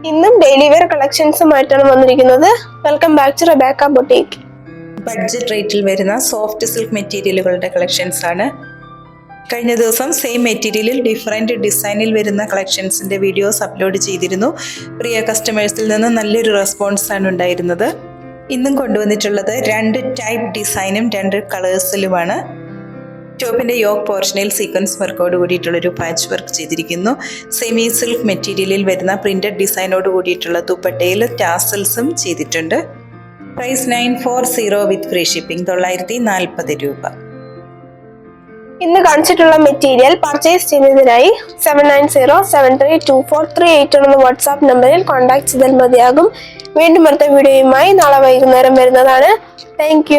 ഇന്നും daily wear കളക്ഷൻസുമായിട്ടാണ് വന്നിരിക്കുന്നത്. Welcome back to Rebecca boutique. Budget റേറ്റിൽ വരുന്ന സോഫ്റ്റ് സിൽക്ക് മെറ്റീരിയലുകളുടെ കളക്ഷൻസ് ആണ്. കഴിഞ്ഞ ദിവസം സെയിം മെറ്റീരിയലിൽ ഡിഫറെൻറ്റ് ഡിസൈനിൽ വരുന്ന കളക്ഷൻസിൻ്റെ വീഡിയോസ് അപ്ലോഡ് ചെയ്തിരുന്നു. പ്രിയ കസ്റ്റമേഴ്സിൽ നിന്ന് നല്ലൊരു റെസ്പോൺസാണ് ഉണ്ടായിരുന്നത്. ഇന്നും കൊണ്ടുവന്നിട്ടുള്ളത് 2 ടൈപ്പ് ഡിസൈനും 2 കളേഴ്സിലുമാണ്. ടോപ്പിൻ്റെ യോക്ക് പോർഷനിൽ സീക്വൻസ് വർക്കോട് കൂടിയിട്ടുള്ളൊരു പാച്ച് വർക്ക് ചെയ്തിരിക്കുന്നു. സെമി സിൽക്ക് മെറ്റീരിയലിൽ വരുന്ന പ്രിൻറ്റഡ് ഡിസൈനോട് കൂടിയിട്ടുള്ള ദുപ്പട്ടയിൽ ടാസൽസും ചെയ്തിട്ടുണ്ട്. പ്രൈസ് 940 വിത്ത് ഫ്രീ ഷിപ്പിംഗ്, 940 രൂപ. ഇന്ന് കാണിച്ചിട്ടുള്ള മെറ്റീരിയൽ പർച്ചേസ് ചെയ്യുന്നതിനായി 7907324388 എന്ന വാട്സാപ്പ് നമ്പറിൽ കോൺടാക്ട് ചെയ്താൽ മതിയാകും. വീണ്ടും അടുത്ത വീഡിയോയുമായി നാളെ വൈകുന്നേരം വരുന്നതാണ്. താങ്ക്